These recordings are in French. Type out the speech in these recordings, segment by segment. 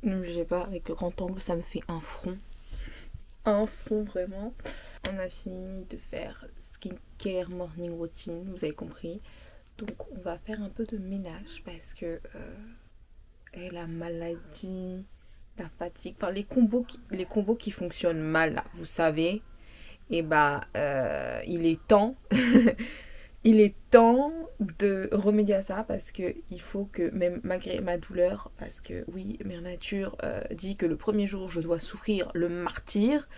Je sais pas, avec le grand angle, ça me fait un front. Un front, vraiment. On a fini de faire skincare morning routine, vous avez compris. Donc, on va faire un peu de ménage parce que la maladie, la fatigue, enfin, les combos qui fonctionnent mal, là, vous savez, et bah, il est temps. Il est temps de remédier à ça parce que il faut que, même malgré ma douleur, parce que oui, Mère Nature dit que le premier jour je dois souffrir le martyre,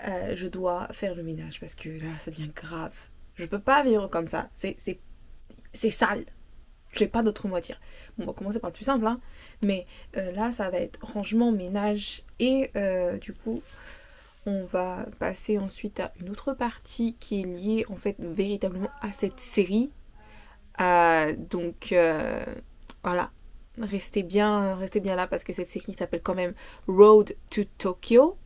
je dois faire le ménage parce que là ça devient grave. Je peux pas vivre comme ça, c'est sale. J'ai pas d'autre mot à dire. Bon, on va commencer par le plus simple, hein. Mais là ça va être rangement, ménage et du coup on va passer ensuite à une autre partie qui est liée en fait véritablement à cette série. Donc voilà, restez bien là parce que cette série s'appelle quand même Road to Tokyo.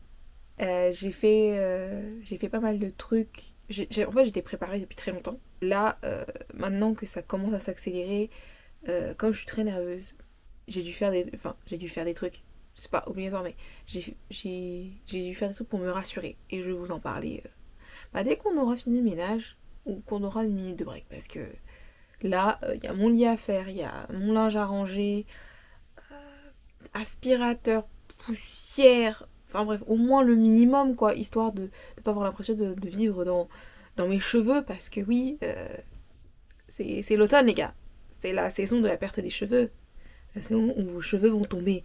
J'ai fait pas mal de trucs. En fait, j'étais préparée depuis très longtemps. Là, maintenant que ça commence à s'accélérer, comme je suis très nerveuse, j'ai dû faire des trucs. C'est pas obligatoire, mais j'ai dû faire des trucs pour me rassurer. Et je vais vous en parler dès qu'on aura fini le ménage ou qu'on aura une minute de break. Parce que là, il y a mon lit à faire, il y a mon linge à ranger, aspirateur, poussière, enfin bref, au moins le minimum, quoi, histoire de ne pas avoir l'impression de vivre dans mes cheveux, parce que oui, c'est l'automne, les gars. C'est la saison de la perte des cheveux. La saison où vos cheveux vont tomber.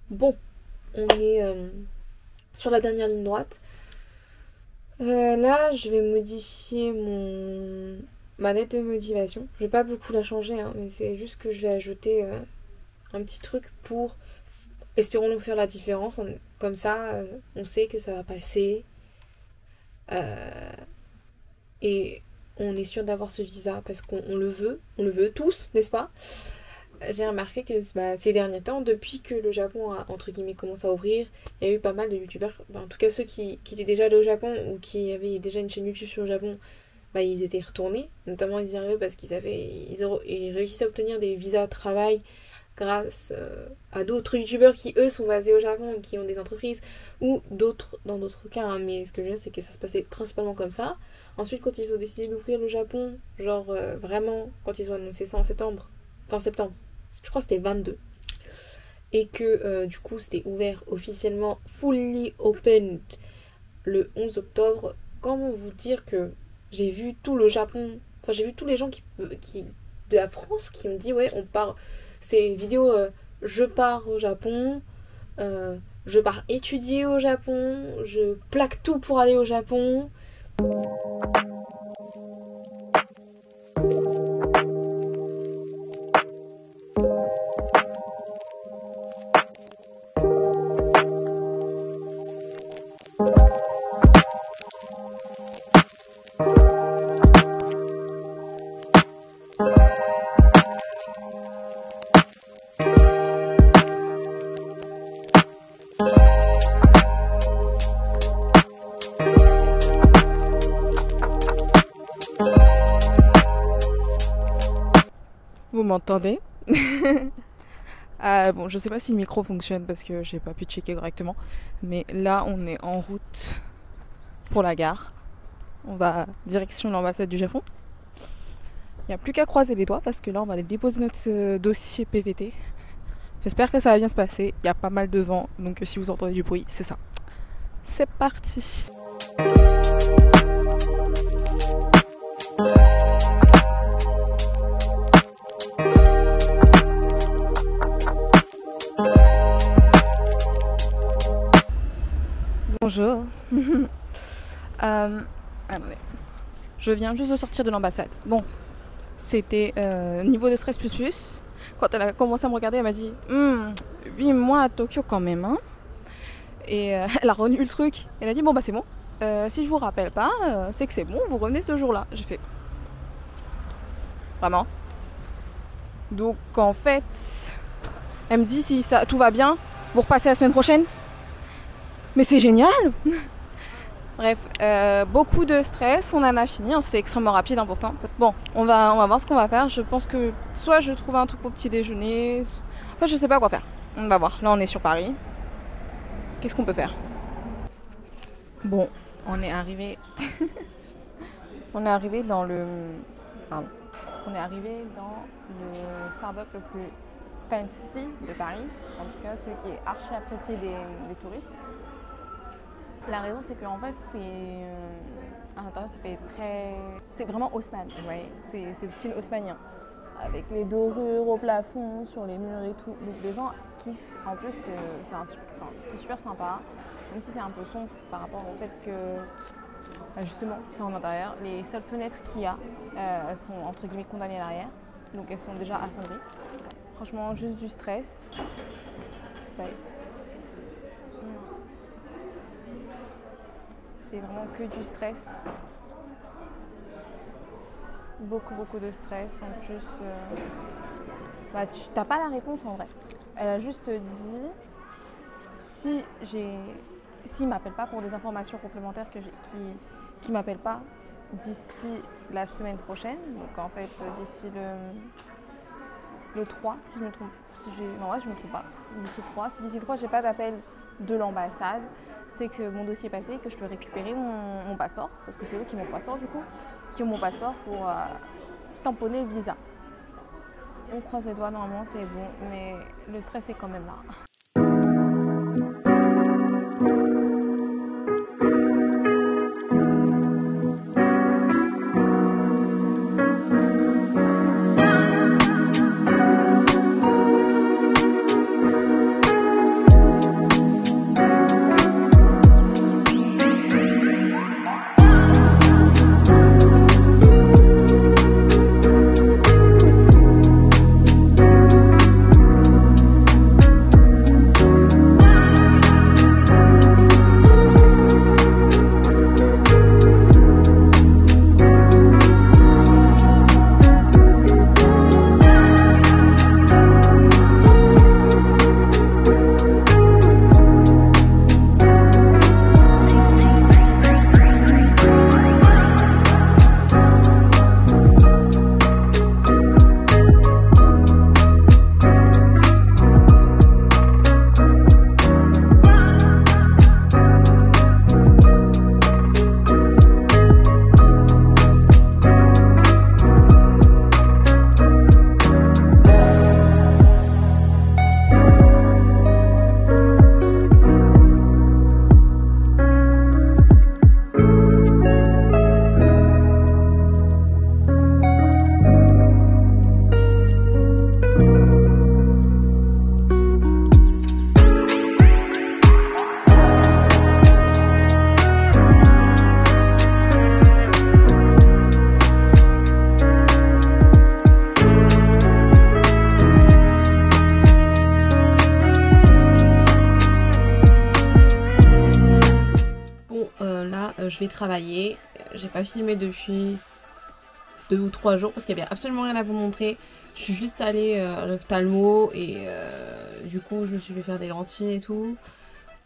Bon, on est sur la dernière ligne droite. Là, je vais modifier ma lettre de motivation. Je vais pas beaucoup la changer, hein, mais c'est juste que je vais ajouter un petit truc pour, espérons-nous, faire la différence. Comme ça, on sait que ça va passer. Et on est sûr d'avoir ce visa parce qu'on le veut tous, n'est-ce pas? j'ai remarqué que ces derniers temps, depuis que le Japon a entre guillemets commencé à ouvrir, il y a eu pas mal de youtubeurs, en tout cas ceux qui étaient déjà allés au Japon ou qui avaient déjà une chaîne YouTube sur le Japon, ils étaient retournés. Notamment ils y arrivaient parce ils réussissaient à obtenir des visas de travail grâce à d'autres youtubeurs qui eux sont basés au Japon et qui ont des entreprises, ou dans d'autres cas, hein, mais ce que je veux dire c'est que ça se passait principalement comme ça. Ensuite quand ils ont décidé d'ouvrir le Japon, genre vraiment quand ils ont annoncé ça en septembre, fin septembre, je crois que c'était le 22, et que du coup c'était ouvert officiellement, fully opened, le 11 octobre. Comment vous dire que j'ai vu tout le Japon, enfin j'ai vu tous les gens qui de la France qui ont dit ouais on part, ces vidéos je pars au Japon, je pars étudier au Japon, je plaque tout pour aller au Japon. Vous m'entendez? Bon, je sais pas si le micro fonctionne parce que j'ai pas pu checker correctement. Mais là, on est en route pour la gare. On va direction l'ambassade du Japon. Il n'y a plus qu'à croiser les doigts parce que là, on va aller déposer notre dossier PVT. J'espère que ça va bien se passer. Il y a pas mal de vent, donc si vous entendez du bruit, c'est ça. C'est parti! Bonjour. Attendez. Je viens juste de sortir de l'ambassade. Bon, c'était niveau de stress plus. Quand elle a commencé à me regarder, elle m'a dit 8 mois à Tokyo quand même. Hein. Et elle a relu le truc. Elle a dit bon bah c'est bon. Si je vous rappelle pas, c'est que c'est bon, vous revenez ce jour-là. J'ai fait vraiment. Donc en fait, elle me dit si ça tout va bien, vous repassez la semaine prochaine. Mais c'est génial! Bref, beaucoup de stress, on en a fini, hein, c'était extrêmement rapide, pourtant. Bon, on va voir ce qu'on va faire. Je pense que soit je trouve un truc au petit déjeuner, enfin je sais pas quoi faire. On va voir, là on est sur Paris. Qu'est-ce qu'on peut faire? Bon, on est arrivé... on est arrivé dans le... Pardon. On est arrivé dans le Starbucks le plus fancy de Paris. En tout cas, celui qui est archi apprécié des touristes. La raison, c'est qu'en fait, à l'intérieur, ça fait très... C'est vraiment haussmann, vous voyez. C'est le style haussmannien. Avec les dorures au plafond, sur les murs et tout. Donc les gens kiffent. En plus, c'est super sympa. Même si c'est un peu sombre par rapport au fait que, justement, c'est en intérieur. Les seules fenêtres qu'il y a, elles sont entre guillemets condamnées à l'arrière. Donc elles sont déjà assombries. Franchement, juste du stress. Ça y est. C'est vraiment que du stress. Beaucoup de stress. En plus, tu n'as pas la réponse en vrai. Elle a juste dit s'il ne m'appelle pas pour des informations complémentaires qui ne m'appelle pas d'ici la semaine prochaine, donc en fait d'ici le 3, si je me trompe. Non, ouais, je me trompe pas. D'ici le 3. Si d'ici le 3, j'ai pas d'appel de l'ambassade, c'est que mon dossier est passé et que je peux récupérer mon passeport, parce que c'est eux qui ont mon passeport du coup, qui ont mon passeport pour tamponner le visa. On croise les doigts, normalement c'est bon, mais le stress est quand même là. je vais travailler. J'ai pas filmé depuis 2 ou 3 jours parce qu'il y avait absolument rien à vous montrer. Je suis juste allée à l'ophtalmo et du coup je me suis fait faire des lentilles et tout.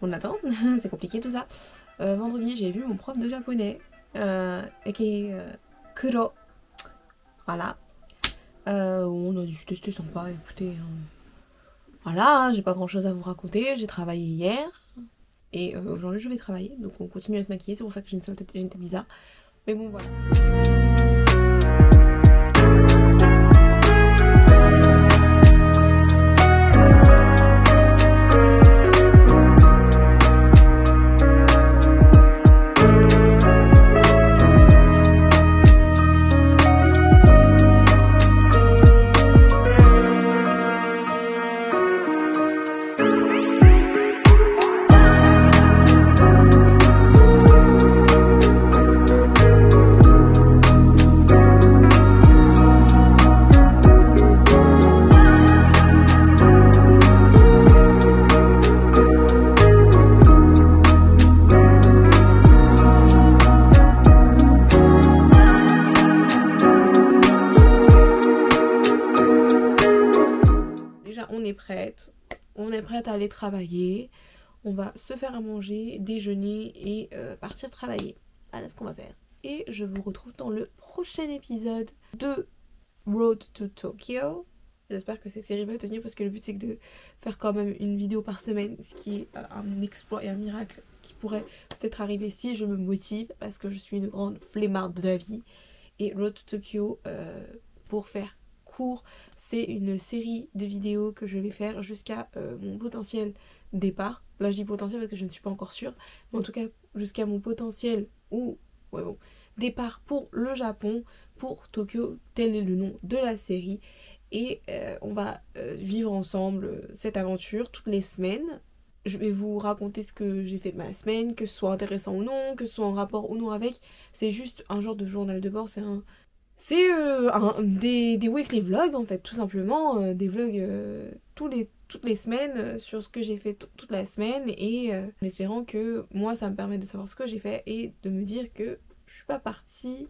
On attend, c'est compliqué tout ça. Vendredi j'ai vu mon prof de japonais aka Kuro. Voilà. On a discuté, c'était sympa, écoutez. Voilà, j'ai pas grand chose à vous raconter. J'ai travaillé hier. Et aujourd'hui je vais travailler. Donc on continue à se maquiller. C'est pour ça que j'ai une tête bizarre. Mais bon voilà. On est prête à aller travailler. On va se faire à manger, déjeuner et partir travailler. Voilà ce qu'on va faire. Et je vous retrouve dans le prochain épisode de Road to Tokyo. J'espère que cette série va tenir parce que le but c'est de faire quand même une vidéo par semaine, ce qui est un exploit et un miracle qui pourrait peut-être arriver si je me motive parce que je suis une grande flemmarde de la vie. Et Road to Tokyo, pour faire court, c'est une série de vidéos que je vais faire jusqu'à mon potentiel départ. Là je dis potentiel parce que je ne suis pas encore sûre, mais en tout cas jusqu'à mon potentiel ou départ pour le Japon, pour Tokyo, tel est le nom de la série. Et on va vivre ensemble cette aventure toutes les semaines. Je vais vous raconter ce que j'ai fait de ma semaine, que ce soit intéressant ou non, que ce soit en rapport ou non avec. C'est juste un genre de journal de bord, c'est des weekly vlogs en fait, tout simplement. Des vlogs toutes les semaines sur ce que j'ai fait toute la semaine. Et en espérant que moi ça me permet de savoir ce que j'ai fait et de me dire que je suis pas partie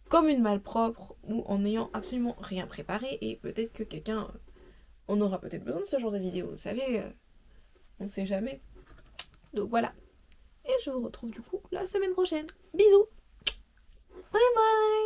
comme une malpropre ou en n'ayant absolument rien préparé. Et peut-être que quelqu'un en aura peut-être besoin de ce genre de vidéo, vous savez, on sait jamais. Donc voilà. Et je vous retrouve du coup la semaine prochaine. Bisous. Bye bye.